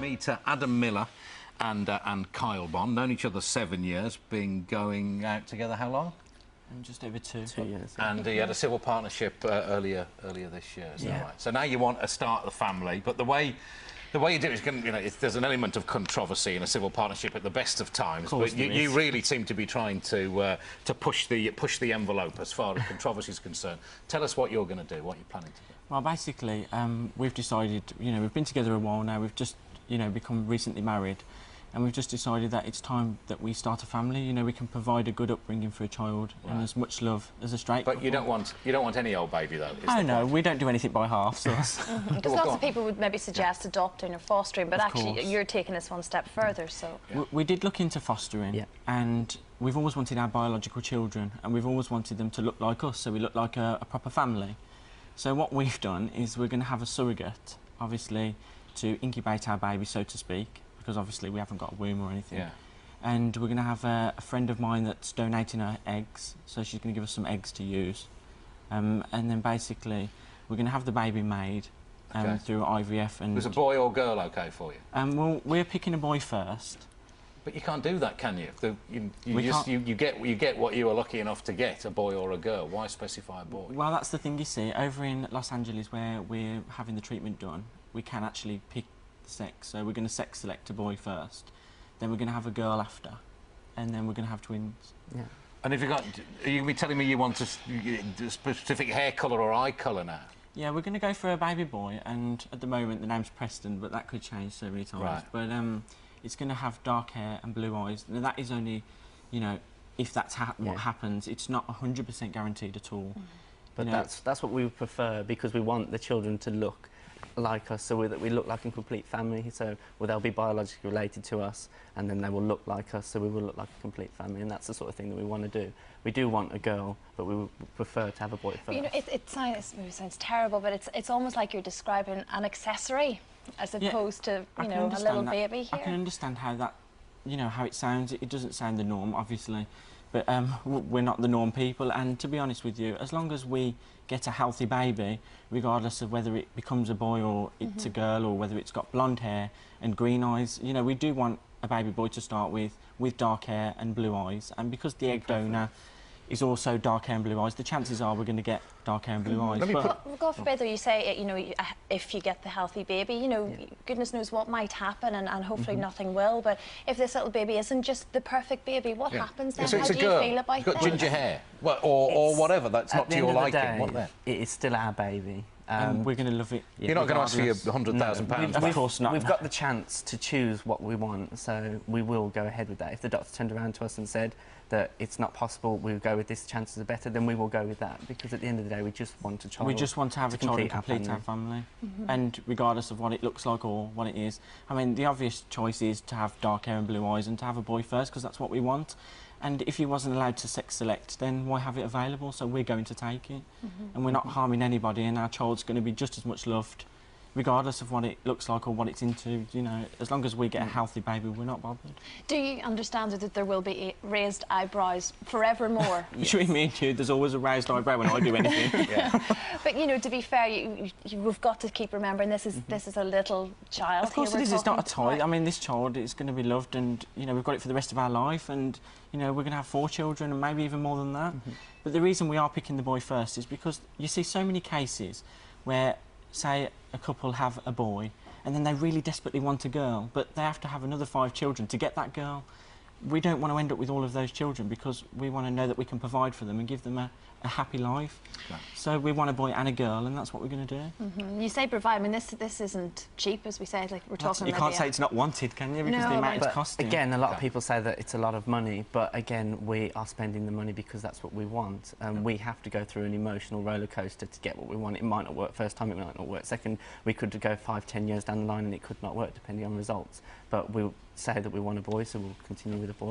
Meet Adam Miller and Kyle Bond. Known each other 7 years, been going out together how long? Just over 2 years. Yeah. And you had a civil partnership earlier this year, is that right? So now you want a start of the family, but the way you do it is going to, there's an element of controversy in a civil partnership at the best of times. But you really seem to be trying to push the envelope as far as controversy is concerned. Tell us what you're going to do, what you're planning to do. Well, basically, we've decided, we've been together a while now. We've just, become recently married, and we've just decided that it's time that we start a family. We can provide a good upbringing for a child and as much love as a straight couple. But you don't want any old baby, though. Oh no, we don't do anything by half. So because lots of people would maybe suggest adopting or fostering, but actually you're taking this one step further. So we did look into fostering, and we've always wanted our biological children, and we've always wanted them to look like us, so we look like a proper family. So what we've done is we're going to have a surrogate, obviously, to incubate our baby, so to speak, because obviously we haven't got a womb or anything. Yeah. And we're going to have a friend of mine that's donating her eggs, so she's going to give us some eggs to use. And then basically we're going to have the baby made through IVF. And was a boy or girl okay for you? Well, we're picking a boy first. But you can't do that, can you? You get what you are lucky enough to get, a boy or a girl. Why specify a boy? Well, that's the thing, you see. Over in Los Angeles, where we're having the treatment done, we can actually pick the sex. So we're going to sex select a boy first, then we're going to have a girl after, and then we're going to have twins. Yeah. And if you got, are you going to be telling me you want a specific hair colour or eye colour now? Yeah, we're going to go for a baby boy, and at the moment the name's Preston, but that could change so many times. Right. But it's going to have dark hair and blue eyes. Now, that is only, if that's what happens. It's not 100% guaranteed at all. But that's what we would prefer, because we want the children to look like us, so that we look like a complete family. So they'll be biologically related to us, and then they will look like us, so we will look like a complete family. And that's the sort of thing that we want to do. We do want a girl, but we would prefer to have a boy first. It sounds terrible, but it's almost like you're describing an accessory, as opposed to a little baby here. I can understand how that, how it sounds. It doesn't sound the norm, obviously, but we're not the norm people. And to be honest with you, as long as we get a healthy baby, regardless of whether it becomes a boy or it's a girl, or whether it's got blonde hair and green eyes, we do want a baby boy to start with dark hair and blue eyes. And because the egg donor is also dark hair and blue eyes, the chances are we're going to get dark hair and blue eyes. But God forbid, though, you say, if you get the healthy baby, goodness knows what might happen, and hopefully nothing will. But if this little baby isn't just the perfect baby, what happens then? So How do you feel about It's got ginger hair, or whatever. That's not to your liking. What then? It is still our baby. We're going to love it. You're not going to ask for your £100,000. Of course not. We've got the chance to choose what we want, so we will go ahead with that. If the doctor turned around to us and said that it's not possible, we'll go with this, chances are better, then we will go with that, because at the end of the day we just want a child. We just want to have a child and complete our family. And regardless of what it looks like or what it is. I mean, the obvious choice is to have dark hair and blue eyes and to have a boy first, because that's what we want. And if he wasn't allowed to sex select, then why have it available? So we're going to take it. And we're not harming anybody, and our child's going to be just as much loved, regardless of what it looks like or what it's into. As long as we get a healthy baby, we're not bothered. Do you understand that there will be raised eyebrows forevermore? Between me and you, there's always a raised eyebrow when I do anything. But, to be fair, we've got to keep remembering this is a little child. Of course it is. It's not a toy. I mean, this child is going to be loved, and, we've got it for the rest of our life, and, we're going to have 4 children and maybe even more than that. But the reason we are picking the boy first is because you see so many cases where, say, a couple have a boy and then they really desperately want a girl, but they have to have another 5 children to get that girl. We don't want to end up with all of those children, because we want to know that we can provide for them and give them a happy life. So we want a boy and a girl, and that's what we're going to do. You say provide. I mean, this isn't cheap, as we say. Like, we're talking. You can't say it's not wanted, can you? Because the amount it's costing. Again, a lot of people say that it's a lot of money, but again, we are spending the money because that's what we want. We have to go through an emotional roller coaster to get what we want. It might not work first time. It might not work second. We could go 5, 10 years down the line, and it could not work depending on results. But we'll say that we want a boy, so we'll continue with a boy.